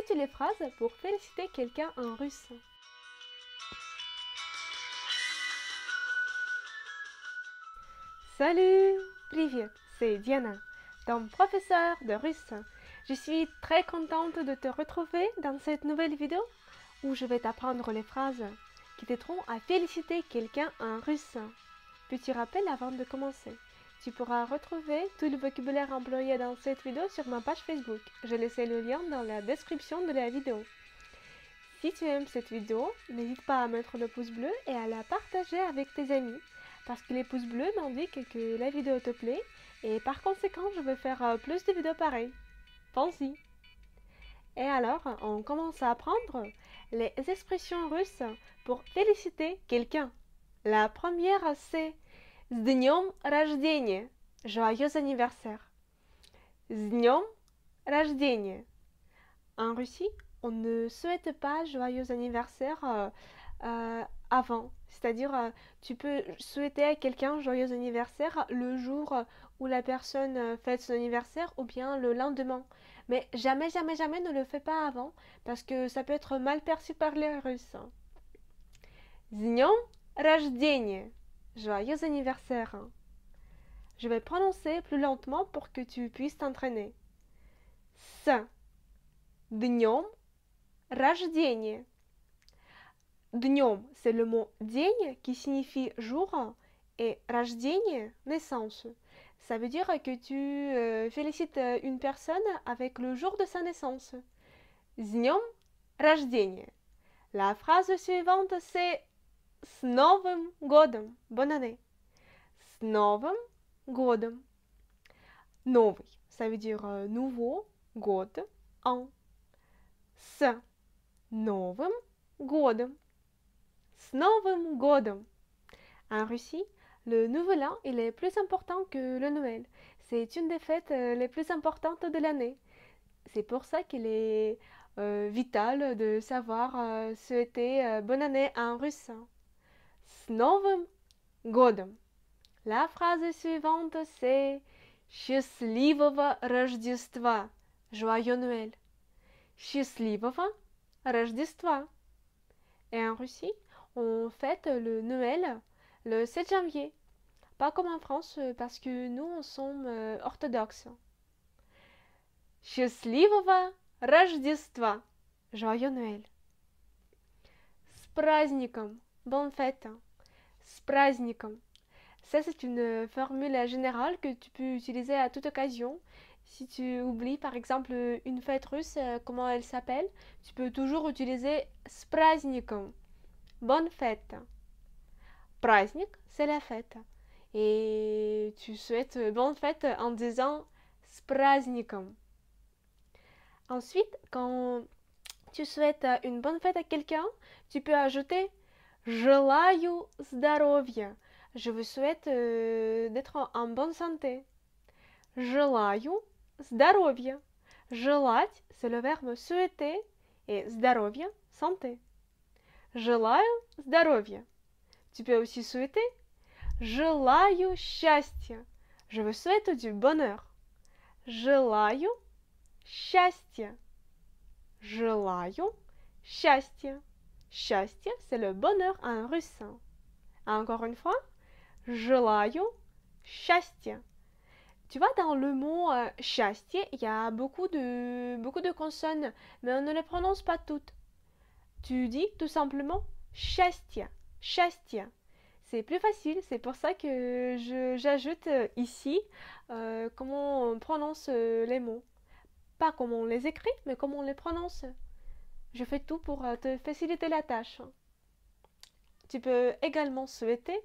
Répète les phrases pour féliciter quelqu'un en russe. Salut, привет, c'est Diana, ton professeur de russe. Je suis très contente de te retrouver dans cette nouvelle vidéo où je vais t'apprendre les phrases qui t'aideront à féliciter quelqu'un en russe. Petit rappel avant de commencer. Tu pourras retrouver tout le vocabulaire employé dans cette vidéo sur ma page Facebook. Je laisse le lien dans la description de la vidéo. Si tu aimes cette vidéo, n'hésite pas à mettre le pouce bleu et à la partager avec tes amis, parce que les pouces bleus m'indiquent que la vidéo te plaît et par conséquent je vais faire plus de vidéos pareilles. Pense-y. Et alors, on commence à apprendre les expressions russes pour féliciter quelqu'un. La première, c'est « С днем рождения » – joyeux anniversaire. « С днем рождения » En Russie, on ne souhaite pas joyeux anniversaire avant. C'est-à-dire, tu peux souhaiter à quelqu'un joyeux anniversaire le jour où la personne fête son anniversaire ou bien le lendemain. Mais jamais, jamais, jamais ne le fais pas avant parce que ça peut être mal perçu par les Russes. С днем рождения. Joyeux anniversaire. Je vais prononcer plus lentement pour que tu puisses t'entraîner. С днем рождения. Днем, c'est le mot день qui signifie jour et рождение, naissance. Ça veut dire que tu félicites une personne avec le jour de sa naissance. С днем рождения. La phrase suivante c'est С Новым годом. Bonne année. С Новым годом. Новый, ça veut dire nouveau, год, an. С Новым годом. С Новым годом. En Russie, le Nouvel An il est plus important que le Noël. C'est une des fêtes les plus importantes de l'année. C'est pour ça qu'il est vital de savoir souhaiter bonne année en russe. С Новым годом. La phrase suivante c'est Счастливого Рождества. Joyeux Noël. Счастливого Рождества. Et en Russie, on fête le Noël le 7 janvier. Pas comme en France parce que nous, on sommes orthodoxes. Счастливого Рождества. Joyeux Noël. С праздником. Bonne fête. С праздником. Ça, c'est une formule générale que tu peux utiliser à toute occasion. Si tu oublies, par exemple, une fête russe, comment elle s'appelle, tu peux toujours utiliser с праздником. Bonne fête. Праздник, c'est la fête. Et tu souhaites bonne fête en disant с праздником. Ensuite, quand tu souhaites une bonne fête à quelqu'un, tu peux ajouter желаю здоровья. Je vous souhaite d'être en bonne santé. Желаю здоровья. Желать, c'est le verbe souhaiter et здоровье, santé. Желаю здоровья. Tu peux aussi souhaiter желаю счастья. Je vous souhaite du bonheur. Желаю счастья. Желаю счастья. Счастье, c'est le bonheur en russe. Encore une fois, желаю счастья. Tu vois, dans le mot счастье, il y a beaucoup de consonnes, mais on ne les prononce pas toutes. Tu dis tout simplement счастье, счастье. C'est plus facile, c'est pour ça que j'ajoute ici comment on prononce les mots. Pas comment on les écrit, mais comment on les prononce. Je fais tout pour te faciliter la tâche. Tu peux également souhaiter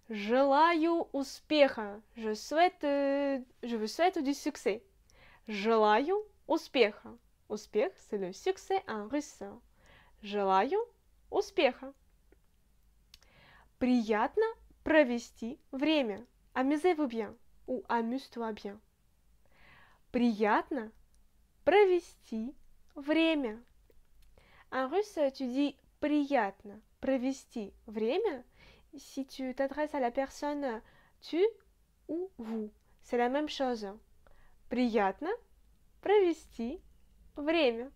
желаю успеха. Je vous souhaite du succès. Желаю успеха. Успех, c'est le succès en russe. Желаю успеха. Приятно провести время. Amusez-vous bien ou amuse-toi bien. Приятно провести время. En russe, tu dis приятно провести время si tu t'adresses à la personne tu ou vous. C'est la même chose. Приятно провести время.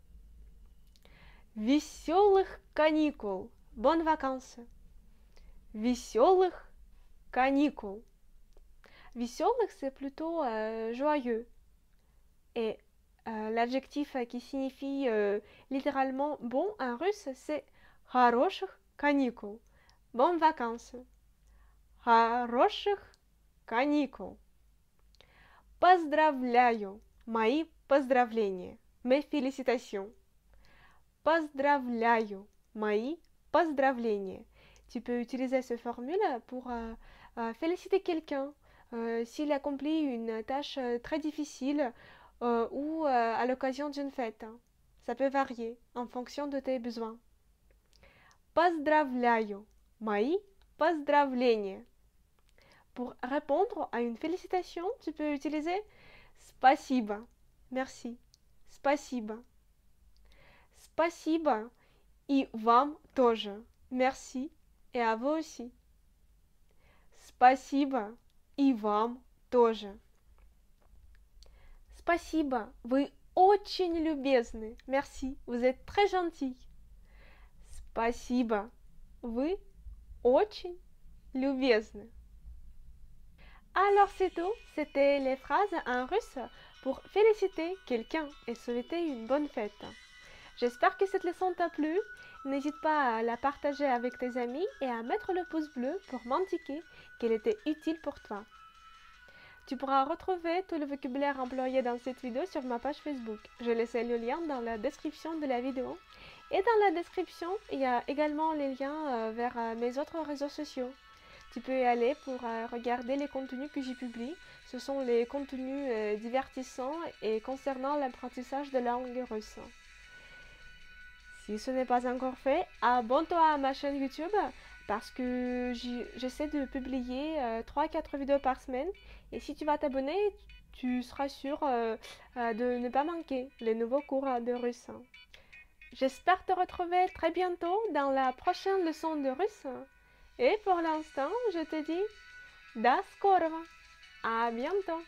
Веселых каникул. Bonnes vacances. Веселых каникул. Веселых, c'est plutôt joyeux. Et l'adjectif qui signifie littéralement bon en russe, c'est хороших каникул. Bonnes vacances. Хороших каникул. Поздравляю. Мои поздравления. Mes félicitations. Поздравляю. Мои поздравления. Tu peux utiliser ce formule pour féliciter quelqu'un s'il accomplit une tâche très difficile ou à l'occasion d'une fête. Ça peut varier en fonction de tes besoins. Поздравляю. Мои поздравления. Pour répondre à une félicitation, tu peux utiliser спасибо. Merci. Спасибо. Спасибо. И вам тоже. Merci. Et à vous aussi. Спасибо. И вам тоже. Спасибо. Вы очень любезны. Merci. Vous êtes très gentil. Спасибо. Вы очень любезны. Alors c'est tout. C'était les phrases en russe pour féliciter quelqu'un et souhaiter une bonne fête. J'espère que cette leçon t'a plu. N'hésite pas à la partager avec tes amis et à mettre le pouce bleu pour m'indiquer qu'elle était utile pour toi. Tu pourras retrouver tout le vocabulaire employé dans cette vidéo sur ma page Facebook. Je laisse le lien dans la description de la vidéo. Et dans la description, il y a également les liens vers mes autres réseaux sociaux. Tu peux y aller pour regarder les contenus que j'y publie. Ce sont les contenus divertissants et concernant l'apprentissage de langue russe. Si ce n'est pas encore fait, abonne-toi à ma chaîne YouTube parce que j'essaie de publier 3-4 vidéos par semaine. Et si tu vas t'abonner, tu seras sûr de ne pas manquer les nouveaux cours de russe. J'espère te retrouver très bientôt dans la prochaine leçon de russe. Et pour l'instant, je te dis до скорого. À bientôt.